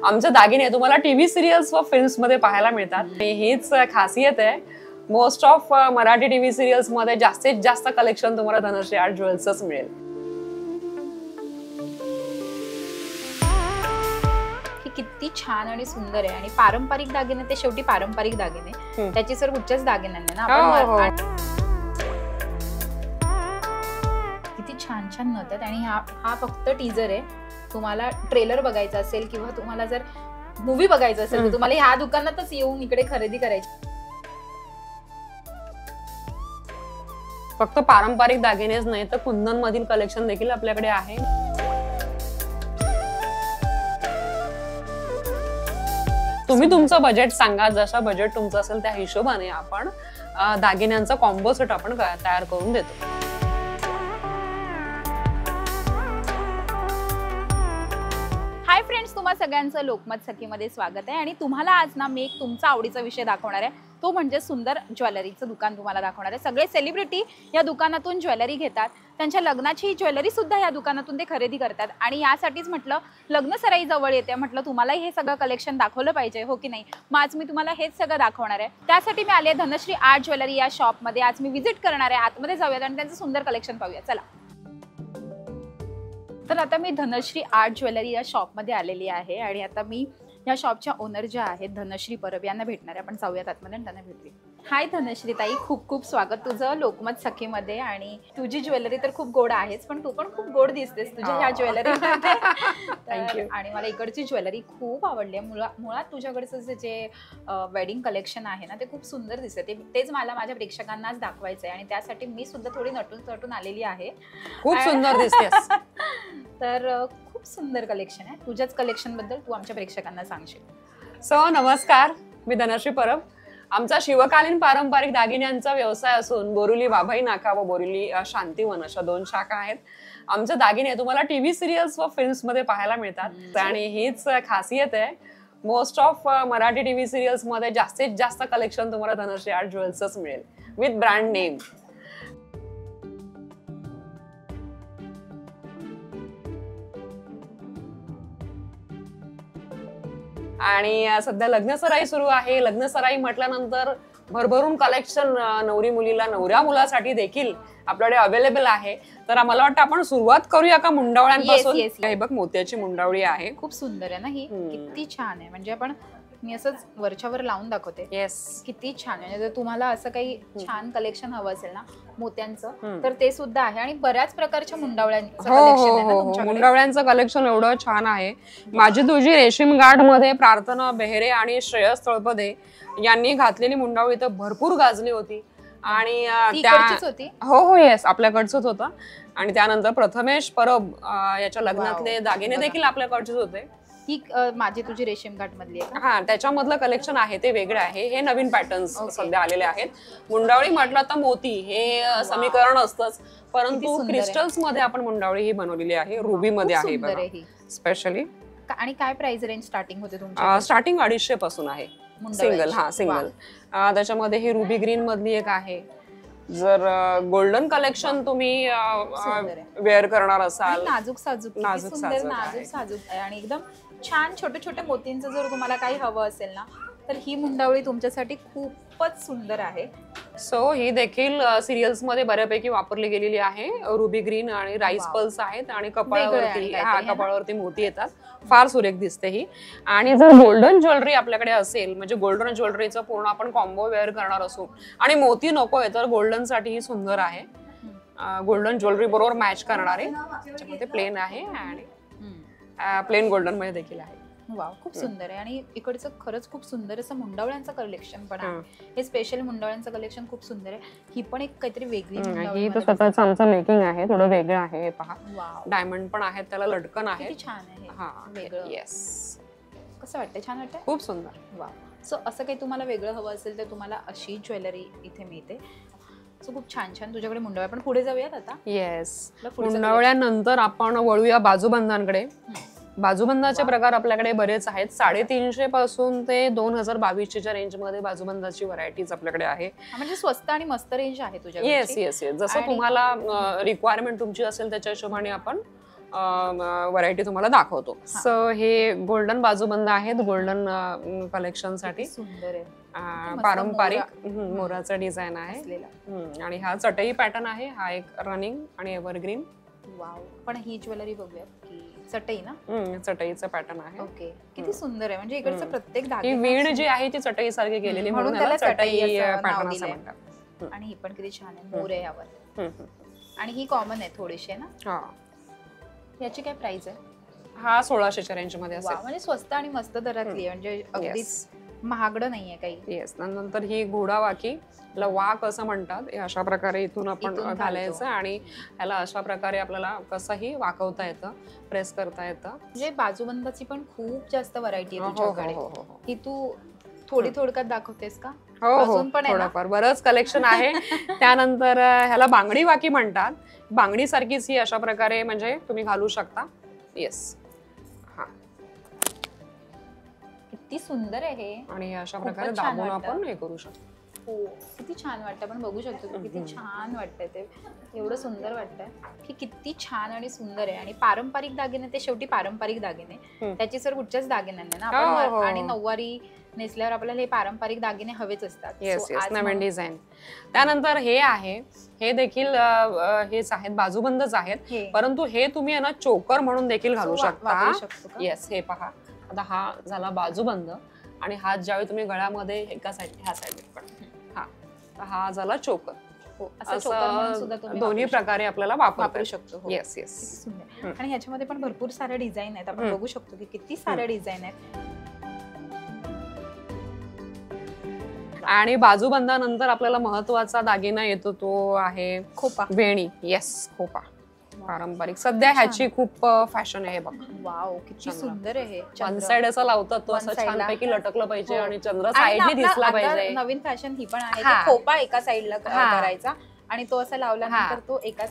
आमचे दागिने तुम्हाला टीव्ही सिरियल्स व फिल्म्स मध्ये पाहायला मिळतात. हीच खासियत आहे. Most of Marathi TV serials मध्ये जास्तीत जास्त कलेक्शन तुम्हाला धनश्री आर्ट ज्वेल्सच मिळेल. किती छान आणि सुंदर आहे आणि पारंपरिक दागिने ते शेवटी पारंपरिक दागिने त्याची सर उच्चच दागिन्यांना ना आपण किती छान छान नत आहेत. आणि हा फक्त टीजर आहे. तुम्हाला ट्रेलर बघायचा असेल किंवा तुम्हाला जर मूवी बघायचं असेल तर तुम्हाला ह्या दुकानातच येऊन इकडे खरेदी करायची. फक्त पारंपरिक दागिनेच नाही तर कुंदन मधील कलेक्शन देखील आपल्याकडे आहे. तुम्ही तुमचं बजेट सांगा. जसं बजेट तुमचं असेल त्या हिशोबाने आपण दागिन्यांचा कॉम्बो सेट आपण तयार करून देतो. हाय फ्रेंड्स, तुम्हा सगळ्यांचं लोकमत सखीमध्ये स्वागत आहे. आणि तुम्हाला आज ना मी एक तुमचा आवडीचा विषय दाखवणार आहे. तो म्हणजे सुंदर ज्वेलरीचं दुकान तुम्हाला दाखवणार आहे. सगळे सेलिब्रिटी या दुकानातून ज्वेलरी घेतात. त्यांच्या लग्नाची ज्वेलरी सुद्धा या दुकानातून ते खरेदी करतात. आणि यासाठीच म्हटलं लग्न सराई जवळ येते, म्हटलं तुम्हाला हे सगळं कलेक्शन दाखवलं पाहिजे, हो की नाही. मग आज मी तुम्हाला हेच सगळं दाखवणार आहे. त्यासाठी मी आले धनश्री आर्ट ज्वेलरी या शॉपमध्ये. आज मी व्हिजिट करणार आहे. आतमध्ये जाऊयात आणि त्यांचं सुंदर कलेक्शन पाहूया. चला. तर आता मी धनश्री आर्ट ज्वेलरी या शॉपमध्ये आलेली आहे आणि आता मी या शॉपच्या ओनर ज्या आहेत धनश्री परब यांना भेटणार आहे. आपण जाऊयात आतमध्ये आणि त्यांना भेटूया. हाय धनश्री ताई, खूप खूप स्वागत तुझं लोकमत सखीमध्ये. आणि तुझी ज्वेलरी तर खूप गोड आहेच, पण तू पण खूप गोड दिसतेस तुझ्या ह्या ज्वेलरीमध्ये. आणि मला इकडची ज्वेलरी खूप आवडली आहे. मुळात तुझ्याकडचं जे वेडिंग कलेक्शन आहे ना ते खूप सुंदर दिसते. तेच मला माझ्या प्रेक्षकांनाच दाखवायचं आहे आणि त्यासाठी मी सुद्धा थोडी नटून आलेली आहे. खूप सुंदर दिसतेस. तर खूप सुंदर कलेक्शन आहे. तुझ्याच कलेक्शन बद्दल तू आमच्या प्रेक्षकांना सांगशील. नमस्कार, मी धनश्री परब. आमचा शिवकालीन पारंपरिक दागिन्यांचा व्यवसाय असून बोरिवली वाघाई नाका व बोरिवली शांतीवन अशा 2 शाखा आहेत. आमचे दागिने तुम्हाला टीव्ही सिरियल्स व फिल्म्स मध्ये पाहायला मिळतात. आणि हीच खासियत आहे. Most of Marathi TV serials मध्ये जास्तीत जास्त कलेक्शन तुम्हाला धनश्री आर्ट ज्वेल्सच मिळेल विथ ब्रँड नेम. आणि सध्या लग्नसराई सुरू आहे. लग्नसराई म्हटल्यानंतर भरभरून कलेक्शन नवरी मुलीला नवऱ्या मुलासाठी देखील आपल्याकडे अवेलेबल आहे. तर आम्हाला वाटतं आपण सुरुवात करूया का मुंडावळ्यांपासून. हे बघ, मोत्याची मुंडावळी आहे. खूप सुंदर आहे ना ही. किती छान आहे. म्हणजे आपण मी असंच वरच्यावर लावून दाखवते. येस, किती छान आहे. जर तुम्हाला असं काही छान कलेक्शन हवं असेल ना मोत्यांचं तर ते सुद्धा आहे. आणि बऱ्याच प्रकारच्या मुंडावळ्यांचं कलेक्शन आहे ना तुमच्याकडे. मुंडावळ्यांचं कलेक्शन एवढं छान आहे. माझी तुझी रेशीम गार्ड मध्ये प्रार्थना बेहरे आणि श्रेयस तळपदे यांनी घातलेली मुंडावळी तर भरपूर गाजली होती. आणि होती. हो येस, आपल्याकडचंच होतं. आणि त्यानंतर प्रथमेश परब याच्या लग्नातले दागिने देखील आपल्याकडचेच होते. ही माझी तुझी रेशीम घाट मधली आहे. हा, त्याच्यामधलं कलेक्शन आहे ते वेगळं आहे. हे नवीन पॅटर्न्स सध्या आलेले आहेत. मुंडावळी म्हटलं तर मोती हे समीकरण असतंच, परंतु क्रिस्टल्स मध्ये आपण मुंडावळी ही बनवलेली आहे. रुबी मध्ये आहे स्पेशली. आणि काय प्राइस रेंज स्टार्टिंग होते तुमची? स्टार्टिंग 250 पासून आहे सिंगल. सिंगल. त्याच्यामध्ये ही रुबी ग्रीन मधली एक आहे. जर गोल्डन कलेक्शन तुम्ही वेअर करणार असाल, नाजूक साजूक आहे आणि एकदम छान छोटे छोटे मोतींचं जर तुम्हाला काही हवं असेल ना तर ही मुंडावळी तुमच्यासाठी खूपच सुंदर आहे. ही देखील सिरियल्स मध्ये बऱ्यापैकी वापरली गेलेली आहे. रुबी ग्रीन आणि राईस पल्स आहेत आणि कपाळावरती मोती येतात. फार सुरेख दिसते ही. आणि जर गोल्डन ज्वेलरी आपल्याकडे असेल, म्हणजे गोल्डन ज्वेलरीचं पूर्ण आपण कॉम्बो वेअर करणार असू आणि मोती नकोय तर गोल्डन साठी ही सुंदर आहे. गोल्डन ज्वेलरी बरोबर मॅच करणारे. त्याच्यामध्ये प्लेन आहे आणि प्लेन गोल्डन मध्ये देखील आहे. वाव, खूप सुंदर आहे. आणि इकडचं खरंच खूप सुंदर असं मुंडावळ्यांचं कलेक्शन पण आहे. हे स्पेशल मुंडावळ्यांचं कलेक्शन खूप सुंदर आहे. ही पण एक काहीतरी वेगळी ही तर स्वतःच आमचं मेकिंग आहे. थोडं वेगळं आहे. पहा, डायमंड पण आहेत, त्याला लटकन आहे. किती छान आहे. हा, वेगळं. येस. कसं वाटतंय? छान वाटतंय. खूप सुंदर. वाव. असं काही तुम्हाला वेगळं हवं असेल तर तुम्हाला अशी ज्वेलरी इथे मिळते. खूप छान छान तुझ्याकडे मुंडावळ्या. पण पुढे जाऊयात आता. येस, मुंडावळ्यानंतर आपण वळूया बाजूबंदांकडे. बाजूबंदाचे प्रकार आपल्याकडे बरेच आहेत. 350 पासून ते 2022च्या रेंज मध्ये बाजूबंदाची व्हरायटीज आपल्याकडे आहे. म्हणजे स्वस्त आणि मस्त रेंज आहे तुझ्याकडे. Yes yes yes. जसं तुम्हाला रिक्वायरमेंट तुमची असेल त्याच्या हिशोबाने आपण व्हरायटी तुम्हाला दाखवतो. सो हे गोल्डन बाजूबंद आहेत गोल्डन कलेक्शन साठी. सुंदर आहे, पारंपरिक मोराचा डिझाईन आहे आणि हा चटई पॅटर्न आहे. हा एक रनिंग आणि एव्हरग्रीन. वाव. पण ही ज्वेलरी बघूया की चटई ना, चटईचं पॅटर्न आहे. ओके, किती सुंदर आहे. म्हणजे इकडचं प्रत्येक ही धागे वीण जी आहे ती चटई सारखी केलेली म्हणून त्याला चटई पॅटर्न असं म्हणतात. आणि ही पण किती छान आहे, मोर आहे यावर. आणि ही कॉमन आहे थोडीशी आहे ना. याची काय प्राइस आहे? हा 1600च्या रेंज मध्ये असेल. म्हणजे स्वस्त आणि मस्त दरातली, म्हणजे अगदीच महागडं नाहीये काही. येस. नंतर ही घोडावाकी, वाक असं म्हणतात. अशा प्रकारे इथून आपण घालायचं आणि ह्याला अशा प्रकारे आपल्याला कसंही वाकवता येतं, प्रेस करता येतं. म्हणजे बाजूबंदाची पण खूप जास्त व्हरायटी आहे तुझ्याकडे. ही तू थोडी थोडक्यात दाखवतेस का? हो, थोडंफार बरंच कलेक्शन आहे. त्यानंतर ह्याला बांगडी वाकी म्हणतात. बांगडी सारखीच ही अशा प्रकारे म्हणजे तुम्ही घालू शकता. येस. किती सुंदर आहे. आणि अशा प्रकारे दाबून आपण हे करू शकतो. हो, किती छान वाटतं. आपण बघू शकतो किती छान वाटतंय ते. एवढं सुंदर वाटतंय की किती छान आणि सुंदर आहे. आणि पारंपरिक दागिने ते शेवटी पारंपरिक दागिने, त्याची सर कुठच्याच दागिने नाही ना आपण. आणि नऊवारी नेसल्यावर आपल्याला हे पारंपरिक दागिने हवेच असतात. येस येस, नवीन डिझाईन. त्यानंतर हे आहे, हे देखील हेच आहेत, बाजूबंदच आहेत, परंतु हे तुम्ही ना चोकर म्हणून देखील घालू शकता. येस. हे पहा, आता हा झाला बाजूबंद आणि हात ज्यावेळी तुम्ही गळ्यामध्ये एका साईड ह्या साईड हा झाला चोकर. असं दोन्ही प्रकारे आपल्याला वापरू शकतो. Yes yes. आणि ह्याच्यामध्ये पण भरपूर सारे डिझाईन आहेत. आपण बघू शकतो की किती सारे डिझाईन आहेत. आणि बाजूबंदानंतर आपल्याला महत्वाचा दागिना येतो, तो आहे खोपा, वेणी. येस, खोपा पारंपरिक. सध्या ह्याची खूप फॅशन आहे बघ. वाव, किती सुंदर आहे. वन साइड असं लावतात, तो असं छानपैकी लटकलं पाहिजे आणि चंद्र साइडने दिसला पाहिजे. नवीन फॅशन ही पण आहे, खोपा एका साइडला करायचा आणि तो असा लावल्यानंतर तो एका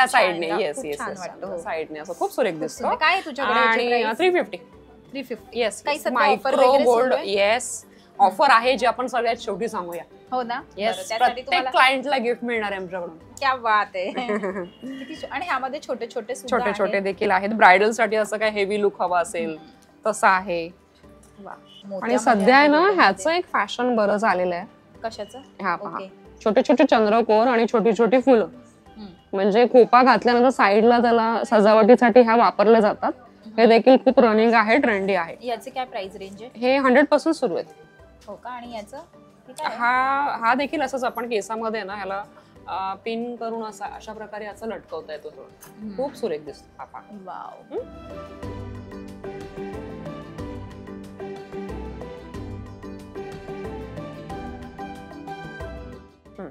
साइडने. येस येस, साइडने असं खूप सुरेख दिसतो. काय तुझ्याकडे? आणि 350. Yes. Micro gold. Yes, offer आहे जी आपण सगळ्यात शेवटी सांगूया. हो ना. येस, प्रत्येक क्लायंटला गिफ्ट मिळणार आहे आमच्याकडून. क्या बात आहे. आणि ह्यामध्ये छोटे छोटे देखील आहेत. ब्रायडल साठी असं काय हेवी लुक हवा असेल तसं आहे. आणि सध्या आहे ना ह्याचं एक फॅशन बरं झालेलं आहे. कशाचं? हा पहा, छोटे छोटे चंद्रकोर आणि छोटी छोटी फुलं. म्हणजे खोपा घातल्यानंतर साईडला त्याला सजावटीसाठी ह्या वापरल्या जातात. हे देखील खूप रनिंग आहे, ट्रेंडी आहे. याचे काय प्राइस रेंज आहे? हे 100 पासून सुरू आहे. हो का. आणि याचं? हा देखील असंच आपण केसामध्ये ना ह्याला पिन करून अशा प्रकारे याचं लटकवता येतो. खूप सुरेख दिसतो. वाव.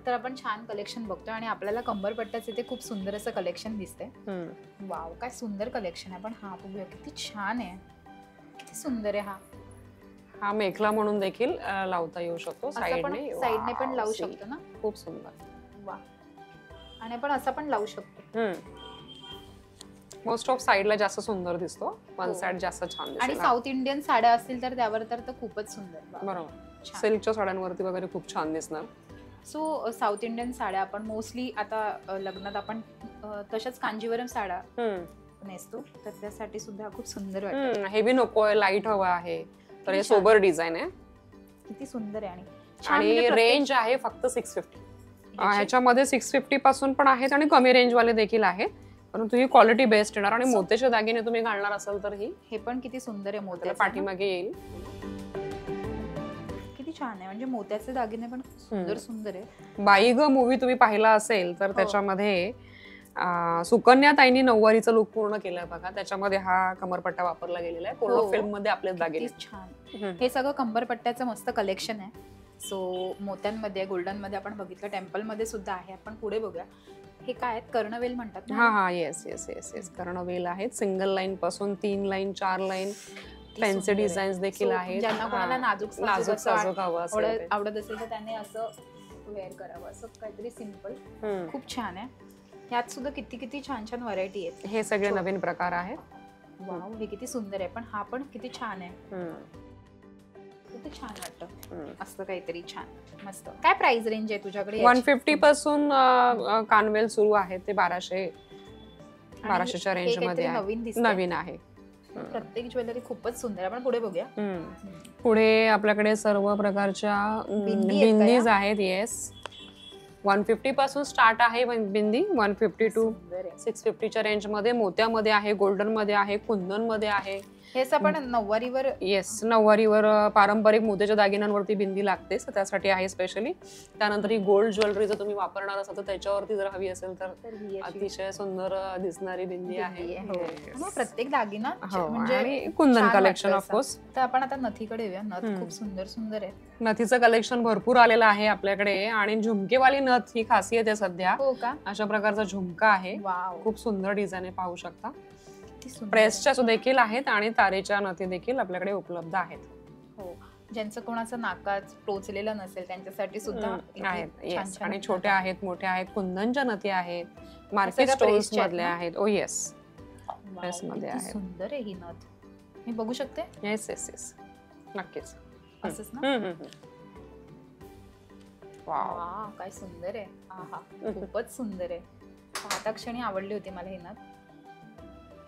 तर आपण छान कलेक्शन बघतोय आणि आपल्याला कंबरपट्ट्याचे ते खूप सुंदर असं कलेक्शन दिसतंय. वाव, काय सुंदर कलेक्शन आहे. पण हा बघूया किती छान आहे, किती सुंदर आहे. हा मेखला म्हणून देखील लावता येऊ शकतो. साइडने पण लावू शकतो ना. खूप सुंदर. वा. आणि आपण असं पण लावू शकतो. मोस्ट ऑफ साइडला जास्त सुंदर दिसतो, वन साइड जास्त छान दिसतो. आणि साऊथ इंडियन साड्या असतील तर त्यावर तर खूपच सुंदर. बरोबर. सिल्कच्या साड्यांवरती वगैरे खूप छान दिसणार. सो साऊथ इंडियन साड्या आपण मोस्टली आता लग्नात आपण तशाच कांजीवरम साड्या नेसतो, तर त्यासाठी सुद्धा खूप सुंदर वाटतं. हेवी नकोय, लाईट हवा आहे, तर हे सोबर डिझाईन आहे. किती सुंदर आहे. आणि रेंज आहे फक्त 650. ह्याच्यामध्ये 650 पासून पण आहेत आणि कमी रेंज वाले देखील आहेत, परंतु ही क्वालिटी बेस्ट येणार. आणि मोत्याचे दागिने तुम्ही घालणार असाल तर हे पण किती सुंदर आहे. मोत्याला पाठीमागे येईल. किती छान आहे. म्हणजे मोत्याचे दागिने पण सुंदर सुंदर आहे. बाई ग मूवी तुम्ही पाहिला असेल तर त्याच्यामध्ये सुकन्या ताईंनी नऊवारीचा लुक पूर्ण केलाय बघा. त्याच्यामध्ये हा कमरपट्टा वापरला गेलेला आहे. पूर्ण फिल्म मध्ये आपले दागिने. छान. हे सगळं कमरपट्ट्याचं मस्त कलेक्शन आहे. सो मोत्यांमध्ये, गोल्डन मध्ये आपण बघितलं, टेम्पल मध्ये सुद्धा आहे. आपण पुढे बघूया. हे काय आहेत? कर्णवेल म्हणतात. हा. येस येस येस येस, कर्णवेल आहेत. सिंगल लाईन पासून 3 लाईन, 4 लाईन फॅन्सी डिझाईन्स देखील आहेत. ज्यांना कोणाला नाजूक साजूक आवडत असेल तर त्याने असं वेअर करावं. असं काहीतरी सिंपल. खूप छान आहे. यात सुद्धा किती किती छान छान व्हरायटी आहेत. हे सगळे नवीन प्रकार आहेत. वाव, हे किती सुंदर आहे. पण हा पण किती छान आहे. किती छान वाटतं. असं काहीतरी छान मस्त. काय प्राइस रेंज आहे तुझ्याकडे? 150 पासून कानवेल सुरू आहे ते 1200. 1200च्या रेंज मध्ये नवीन आहे. प्रत्येक ज्वेलरी खूपच सुंदर. आपण पुढे बघूया. पुढे आपल्याकडे सर्व प्रकारच्या बिंदीज आहेत. येस, 150 पासून स्टार्ट आहे बिंदी. 150 टू 650च्या रेंज मध्ये मोत्यामध्ये आहे, गोल्डन मध्ये आहे, कुंदन मध्ये आहे. हेच आपण नऊवारीवर. येस, नऊवारीवर पारंपरिक मोत्याच्या दागिन्यांवरती बिंदी लागते, त्यासाठी आहे स्पेशली. त्यानंतर ही गोल्ड ज्वेलरी जर तुम्ही वापरणार असाल तर त्याच्यावरती जर हवी असेल तर अतिशय सुंदर दिसणारी बिंदी आहे. प्रत्येक दागिना म्हणजे कुंदन कलेक्शन ऑफकोर्स. तर आपण आता नथीकडे येऊया. नथ खूप सुंदर सुंदर आहे. नथीचं कलेक्शन भरपूर आलेलं आहे आपल्याकडे आणि झुमकेवाली नथ ही खासियत आहे सध्या. हो का? अशा प्रकारचा झुमका आहे, खूप सुंदर डिझाईन आहे, पाहू शकता. प्रेसच्या देखील आहेत आणि तारेच्या नथी देखील आपल्याकडे उपलब्ध आहेत. हो, ज्यांचं कोणाचं नाकात टोचलेलं नसेल त्यांच्यासाठी सुद्धा आहेत. आणि छोट्या आहेत, मोठ्या आहेत, कुंदनच्या नथी आहेत, मार्केट स्टोर्स मधल्या आहेत. ओ येस, प्रेस मध्ये आहे. सुंदर आहे ही नथ, मी बघू शकते. येस येस येस, नक्कीच. असंच ना? वाव, काय सुंदर आहे. आहा, खूपच सुंदर आहे. आता क्षणी आवडली होती मला ही नथ.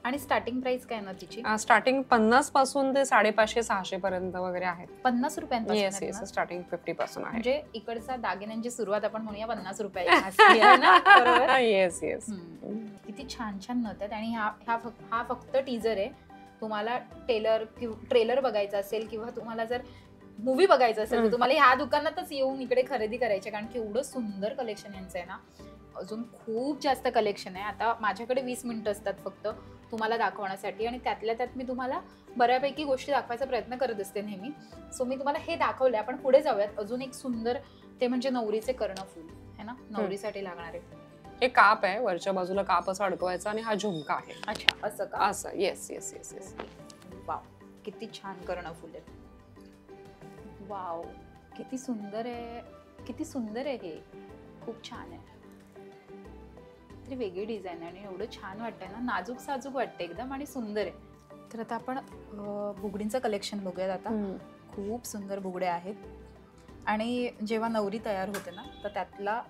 आणि स्टार्टिंग प्राइस काय ना तिची? स्टार्टिंग 50 पासून ते 550-600 पर्यंत वगैरे आहेत. 50 रुपयांपासून? येस येस, स्टार्टिंग 50 पासून आहे. म्हणजे इकडचा दागिन्यांची सुरुवात आपण म्हणूया 50 रुपयाची. येस येस, किती छान छान नथ आहेत. आणि हा फक्त टीजर आहे. तुम्हाला ट्रेलर बघायचा असेल किंवा तुम्हाला जर मूवी बघायचं असेल तर तुम्हाला ह्या दुकानातच येऊन इकडे खरेदी करायची, कारण की एवढं सुंदर कलेक्शन यांचं आहे ना. अजून खूप जास्त कलेक्शन आहे. आता माझ्याकडे 20 मिनिटं असतात फक्त तुम्हाला दाखवण्यासाठी, आणि त्यातल्या त्यात मी तुम्हाला बऱ्यापैकी गोष्टी दाखवायचा प्रयत्न करत असते नेहमी. सो मी तुम्हाला हे दाखवलंय. आपण पुढे जाऊयात. अजून एक सुंदर, ते म्हणजे नवरीचे कर्णफूल आहे ना, नवरीसाठी लागणारे. हे काप आहे, वरच्या बाजूला काप असं अडकवायचा आणि हा झुमका आहे. अच्छा, असं का? असं. Yes yes yes yes. Wow, किती छान कर्णफूल आहेत. वाव, किती सुंदर आहे, किती सुंदर आहे हे. खूप छान आहे. तरी वेगळी डिझाईन आहे आणि एवढं छान वाटतंय ना, नाजूक साजूक वाटतं एकदम आणि सुंदर आहे. तर आता आपण बुगडींचं कलेक्शन बघूयात. आता खूप सुंदर बुगडे आहेत. आणि जेव्हा नवरी तयार होते ना, तर त्यातला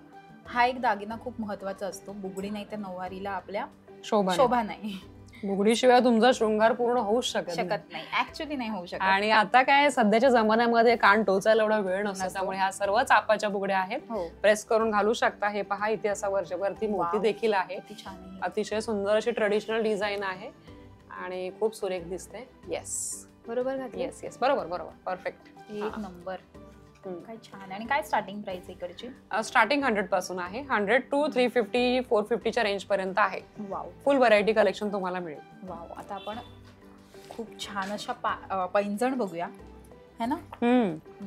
हा एक दागिना खूप महत्वाचा असतो. बुगडी नाही तर नऊवारीला आपल्या शोभा नाही. बुगडीशिवाय तुमचा शृंगार पूर्ण होऊच शकत नाही. ऍक्च्युली नाही होऊ शकत. आणि आता काय सध्याच्या जमान्यामध्ये कान टोचायला एवढा वेळ नसतो, त्यामुळे ह्या सर्व चापाच्या बुगड्या आहेत. प्रेस करून घालू शकता. हे पहा, इथे असा वरती मोती देखील आहे. अतिशय सुंदर अशी ट्रेडिशनल डिझाईन आहे आणि खूप सुरेख दिसते. येस, बरोबर घातली. येस येस, बरोबर बरोबर, परफेक्ट, एक नंबर. काय छान. आणि काय स्टार्टिंग प्राइस इकडची? स्टार्टिंग 100 पासून आहे. 100 टू 350 450च्या रेंज पर्यंत आहे. वाव, फुल व्हरायटी कलेक्शन तुम्हाला मिळेल. वाव. आता आपण खूप छान अशा पैंजण बघूया, है ना.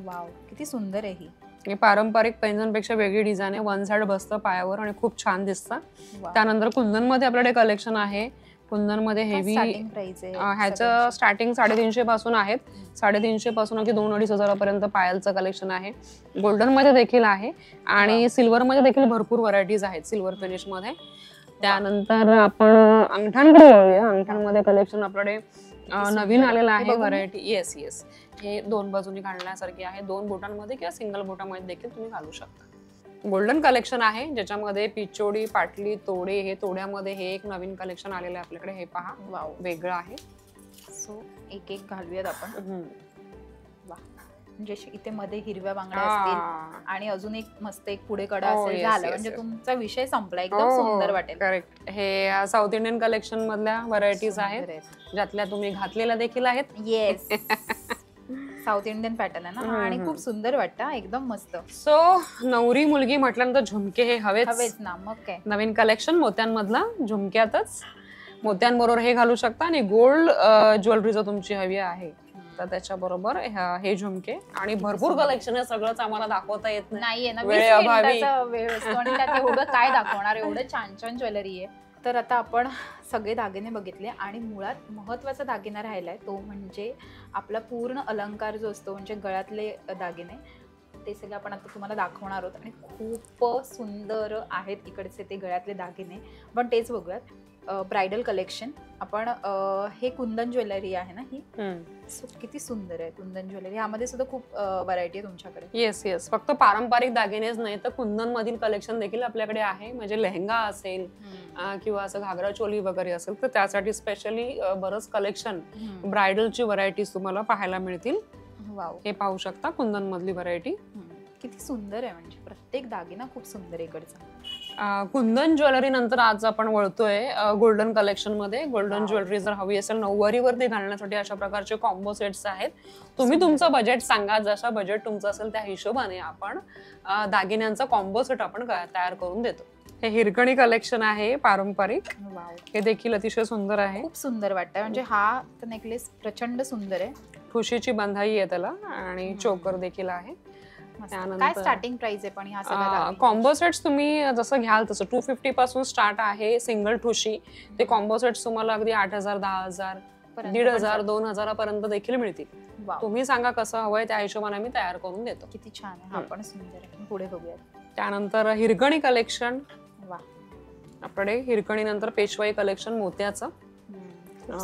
वाव, किती सुंदर आहे ही. पारंपरिक पैंजणपेक्षा वेगळी डिझाईन आहे. वन साइड बसतं पायावर आणि खूप छान दिसतं. त्यानंतर कुंदन मध्ये आपल्याकडे कलेक्शन आहे. कुंदन मध्ये हेवी, ह्याचं स्टार्टिंग 350 पासून आहेत. 350 पासून अगदी 2-2.5 पर्यंत पायलचं कलेक्शन आहे. गोल्डन मध्ये देखील आहे आणि सिल्वर मध्ये देखील भरपूर व्हरायटीज आहेत सिल्वर फिनिश मध्ये. त्यानंतर आपण अंगठ्यांकडे जाऊया. अंगठ्यांमध्ये कलेक्शन आपल्याकडे नवीन आलेलं आहे व्हरायटी. येस येस, हे 2 बाजूनी घालण्यासारखे आहे. 2 बोटांमध्ये किंवा सिंगल बोटामध्ये देखील तुम्ही घालू शकता. गोल्डन कलेक्शन आहे, ज्याच्यामध्ये पिचोडी, पाटली, तोडे. हे तोड्यामध्ये हे एक नवीन कलेक्शन आलेलं आहे आपल्याकडे. हे पहा, वाव, वेगळं आहे. सो एक एक घालूयात आपण. म्हणजे इथे मध्ये हिरव्या बांगड्या असतील आणि अजून एक मस्त एक पुढे कडा असेल, झालं म्हणजे तुमचा विषय संपला. एकदम सुंदर वाटेल. करेक्ट. हे साऊथ इंडियन कलेक्शन मधल्या व्हरायटीज आहेत, ज्यातल्या तुम्ही घातलेल्या देखील आहेत. येस, साऊथ इंडियन पॅटर्न आहे ना, आणि खूप सुंदर वाटतं, एकदम मस्त. सो नवरी मुलगी म्हटल्यानंतर झुमके हे हवेच ना, मग काय. नवीन कलेक्शन मोत्यांमधला, झुमक्यातच मोत्यांबरोबर हे घालू शकता. आणि गोल्ड ज्वेलरी जर तुमची हवी आहे तर त्याच्याबरोबर हे झुमके. आणि भरपूर कलेक्शन आहे, सगळंच आम्हाला दाखवता येत नाहीये ना, वेळ असतो आणि त्यात एवढं काय दाखवणार, एवढं छान छान ज्वेलरी आहे. तर आता आपण सगळे दागिने बघितले आणि मुळात महत्वाचा दागिना राहिलाय, तो म्हणजे आपला पूर्ण अलंकार जो असतो, म्हणजे गळ्यातले दागिने. ते सगळे आपण आता तुम्हाला दाखवणार आहोत आणि खूप सुंदर आहेत इकडचे ते गळ्यातले दागिने. पण तेच बघूयात. Bridal collection. आपण हे कुंदन ज्वेलरी आहे ना ही, किती सुंदर आहे कुंदन ज्वेलरी. ह्यामध्ये सुद्धा खूप व्हरायटी आहे तुमच्याकडे. येस येस, फक्त पारंपरिक दागिनेच नाही तर कुंदन मधील कलेक्शन देखील आपल्याकडे आहे. म्हणजे लेहंगा असेल किंवा असं घागरा चोली वगैरे असेल तर त्यासाठी स्पेशली बरंच कलेक्शन, ब्रायडलची व्हरायटीज तुम्हाला पाहायला मिळतील. वाव, हे पाहू शकता कुंदन मधली व्हरायटी. किती सुंदर आहे, म्हणजे प्रत्येक दागिना खूप सुंदर आहे इकडचा. कुंदन ज्वेलरी नंतर आज आपण वळतोय गोल्डन कलेक्शन मध्ये. गोल्डन ज्वेलरी जर हवी असेल नऊवारीवरती घालण्यासाठी अशा प्रकारचे कॉम्बो सेट्स आहेत. तुम्ही तुमचं बजेट सांगा, जसं बजेट तुमचं असेल त्या हिशोबाने आपण दागिन्यांचा कॉम्बो सेट आपण तयार करून देतो. हे हिरकणी कलेक्शन आहे पारंपरिक. हे देखील अतिशय सुंदर आहे, खूप सुंदर वाटतं. म्हणजे हा नेकलेस प्रचंड सुंदर आहे. ठुशीची बंधाई आहे त्याला आणि चोकर देखील आहे. काय स्टार्टिंग प्राइस आहे पण ह्या सगळ्या कॉम्बो सेट्स तुम्ही जसं घ्याल तसं 250 पासून स्टार्ट आहे सिंगल ठुशी. ते कॉम्बो सेट्स तुम्हाला अगदी 8,000, 10,000, 1,500, 2,000 पर्यंत देखील मिळतील. तुम्ही सांगा कसं हवंय त्या हिशोबाने आम्ही तयार करून देतो. किती छान आहे, हा पण सुंदर आहे. पुढे बघूया. त्यानंतर हिरकणी कलेक्शन. आपल्याकडे हिरकणी नंतर पेशवाई कलेक्शन मोत्याचं.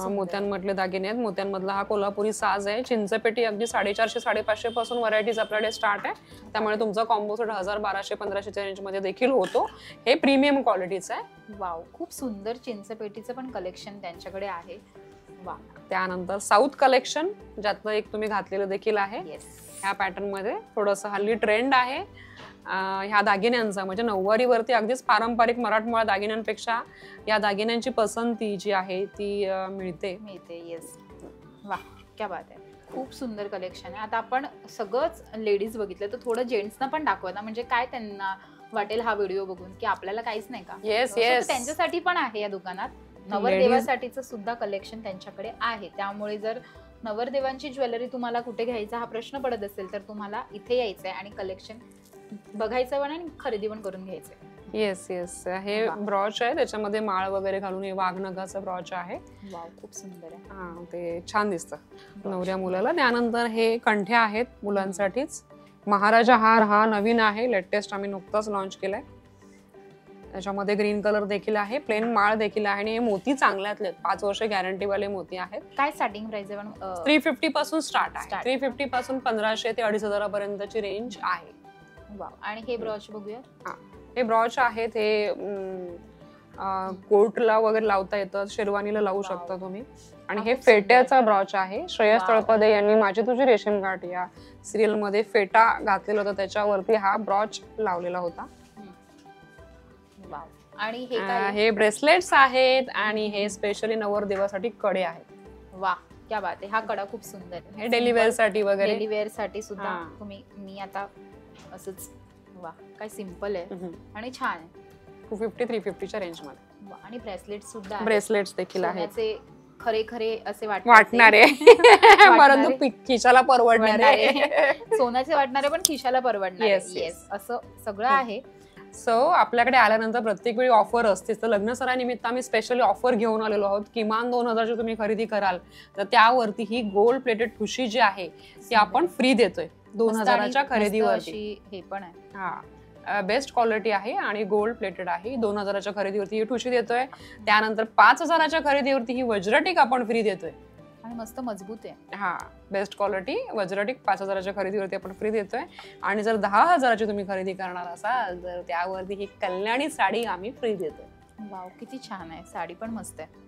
मोत्यांमधले दागिने आहेत. मोत्यांमधला हा कोल्हापुरी साज आहे. चिंचपेटी अगदी 450, 550 पासून व्हरायटीज आपल्याकडे स्टार्ट आहे. त्यामुळे तुमचा कॉम्बो सेट 1,000, 1,200, 1,500च्या रेंज मध्ये देखील होतो. हे प्रीमियम क्वालिटीचं आहे. वाव, खूप सुंदर चिंचपेटीचं पण कलेक्शन त्यांच्याकडे आहे. वा. त्यानंतर साऊथ कलेक्शन, ज्यातलं एक तुम्ही घातलेलं देखील आहे. ह्या पॅटर्न मध्ये थोडंसं हल्ली ट्रेंड आहे ह्या दागिन्यांचा. म्हणजे नऊवारीवरती अगदीच पारंपरिक मराठमोळा दागिन्यांपेक्षा या दागिन्यांची पसंती जी आहे ती मिळते. येस, वा, क्या बात आहे. खूप सुंदर कलेक्शन आहे. आता आपण सगळंच लेडीज बघितलं तर थोडं जेंट्सना पण दाखवा ना, म्हणजे काय त्यांना वाटेल हा व्हिडिओ बघून की आपल्याला काहीच नाही का. येस येस, त्यांच्यासाठी पण आहे या दुकानात. नवरदेवासाठीचं सुद्धा कलेक्शन त्यांच्याकडे आहे. त्यामुळे जर नवरदेवांची ज्वेलरी तुम्हाला कुठे घ्यायचा हा प्रश्न पडत असेल तर तुम्हाला इथे यायचंय आणि कलेक्शन बघायचं पण आणि खरेदी पण करून घ्यायचंय. येस येस, हे ब्रॉच आहे, त्याच्यामध्ये माळ वगैरे घालून हे वाघनगाचं ब्रॉच आहे. वाव, खूप सुंदर आहे. हा, ते छान दिसतं नवऱ्या मुलाला. त्यानंतर हे कंठ्या आहेत मुलांसाठीच. महाराजा हार हा नवीन आहे, लेटेस्ट आम्ही नुकताच लॉन्च केलाय. त्याच्यामध्ये ग्रीन कलर देखील आहे, प्लेन माळ देखील आहे आणि हे मोती चांगल्यातले 5 वर्ष गॅरंटी वाले मोती आहेत. काय स्टार्टिंग प्राइस आहे? 350 पासून स्टार्ट आहे. 350 पासून 1,500 ते 2,500 पर्यंतची रेंज आहे. वाव. आणि हे ब्रॉच बघूया. हे ब्रॉच आहेत, हे कोटला वगैरे लावता येतं, शेरवानीला लावू शकता तुम्ही. आणि हे फेट्याचा ब्रॉच आहे. श्रेयस तळपदे यांनी माझी तुझी रेशीम गाठ या सिरियल मध्ये फेटा घातलेला होता, त्याच्यावरती हा ब्रॉच लावलेला होता. आणि हे ब्रेसलेट्स आहेत आणि हे स्पेशली नवरदेवासाठी कडे आहेत. वा, क्या बात आहे. हा कडा खूप सुंदर आहे. हे डेली वेअर साठी वगैरे, डेली वेअर साठी सुद्धा तुम्ही. मी आता असंच. वा, काय सिंपल आहे आणि छान आहे. 250, 350च्या रेंज मध्ये. आणि ब्रेसलेट सुद्धा, ब्रेसलेट्स देखील आहेत. खरे खरे असे वाटणारे परंतु खिशाला परवडणारे. सोन्याचे वाटणारे पण खिशाला परवडणारे. येस, असं सगळं आहे. सो आपल्याकडे आल्यानंतर प्रत्येक वेळी ऑफर असते. तर लग्न सरानिमित्त आम्ही स्पेशली ऑफर घेऊन आलेलो आहोत. किमान 2,000ची तुम्ही खरेदी कराल तर त्यावरती ही गोल्ड प्लेटेड ठुशी जी आहे ती आपण फ्री देतोय 2,000च्या खरेदीवरती. हे पण आहे. हा, बेस्ट क्वालिटी आहे आणि गोल्ड प्लेटेड आहे. 2,000च्या खरेदीवरती ही ठुशी देतोय. त्यानंतर 5,000च्या खरेदीवरती ही वज्रटिक आपण फ्री देतोय आणि मस्त मजबूत आहे. हा, बेस्ट क्वालिटी वज्रटिक 5,000च्या खरेदीवरती आपण फ्री देतोय. आणि जर 10,000ची तुम्ही खरेदी करणार असाल तर त्यावरती ही कल्याणी साडी आम्ही फ्री देतोय. वाव, किती छान आहे. साडी पण मस्त आहे.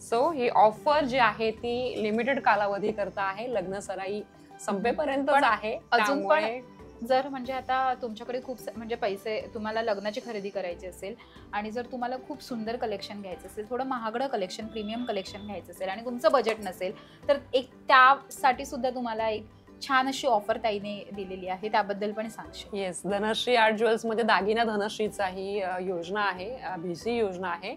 सो ही ऑफर जी आहे ती लिमिटेड कालावधी करता आहे, लग्न सराई संपेपर्यंतच आहे. अजून पण जर म्हणजे आता तुमच्याकडे खूप म्हणजे पैसे, तुम्हाला लग्नाची खरेदी करायची असेल आणि जर तुम्हाला खूप सुंदर कलेक्शन घ्यायचं असेल, थोडं महागडं कलेक्शन, प्रीमियम कलेक्शन घ्यायचं असेल आणि तुमचं बजेट नसेल तर एक त्यासाठी सुद्धा तुम्हाला एक छान अशी ऑफर ताईने दिलेली आहे, त्याबद्दल पण सांगशील? येस, धनश्री आर्ट ज्वेल्स मध्ये दागिना धनश्रीचा ही योजना आहे, बीसी योजना आहे.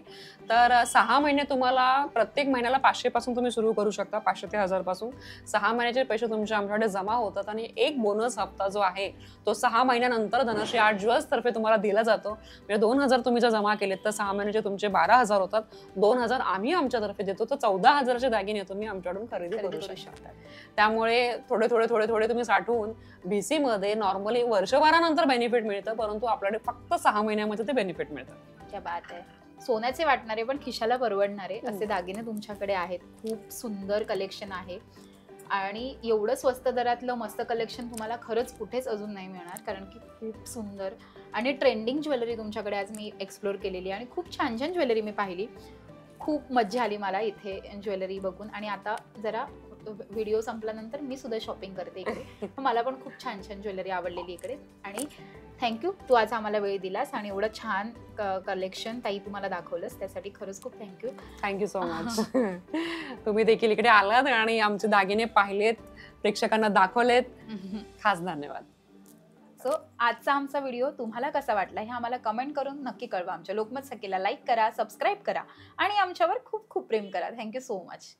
तर 6 महिने तुम्हाला प्रत्येक महिन्याला 500 पासून तुम्ही सुरू करू शकता. 500 ते 1000 पासून 6 महिन्याचे पैसे तुमच्या आमच्याकडे जमा होतात आणि एक बोनस हप्ता जो आहे तो 6 महिन्यानंतर धनश्री आर्ट ज्वेल्स तर्फे तुम्हाला दिला जातो. म्हणजे 2,000 तुम्ही जर जमा केलेत तर 6 महिन्याचे तुमचे 12,000 होतात. 2,000 आम्ही आमच्यातर्फे देतो, तर 14,000चे दागिने तुम्ही आमच्याकडून खरेदी करू शकता. त्यामुळे थोडे थोडे थोडे थोडे तुम्ही साठवून बीसी मध्ये नॉर्मली वर्षभरानंतर बेनिफिट मिळतं, परंतु आपल्याकडे फक्त 6 महिन्यामध्ये ते बेनिफिट मिळतं. क्या बात आहे. सोन्याचे वाटणारे पण खिशाला परवडणारे असे दागिने तुमच्याकडे आहेत. खूप सुंदर कलेक्शन आहे आणि एवढं स्वस्त दरातलं मस्त कलेक्शन तुम्हाला खरंच कुठेच अजून नाही मिळणार, कारण की खूप सुंदर आणि ट्रेंडिंग ज्वेलरी तुमच्याकडे आज मी एक्सप्लोर केलेली आणि खूप छान छान ज्वेलरी मी पाहिली. खूप मज्जा आली मला इथे ज्वेलरी बघून. आणि आता जरा व्हिडिओ संपल्यानंतर मी सुद्धा शॉपिंग करते इकडे. मला पण खूप छान छान ज्वेलरी आवडलेली इकडे. आणि थँक्यू, तू आज आम्हाला वेळ दिलास आणि एवढं छान कलेक्शन ताई तुम्हाला दाखवलंस, त्यासाठी खरंच खूप थँक्यू. Thank you so much. तुम्ही देखील इकडे आलात आणि आमचे दागिने पाहिलेत, प्रेक्षकांना दाखवलेत. खास धन्यवाद. सो आजचा आमचा व्हिडिओ तुम्हाला कसा वाटला हे आम्हाला कमेंट करून नक्की कळवा. आमच्या लोकमत सखीला लाईक करा, सबस्क्राईब करा आणि आमच्यावर खूप खूप प्रेम करा. Thank you so much.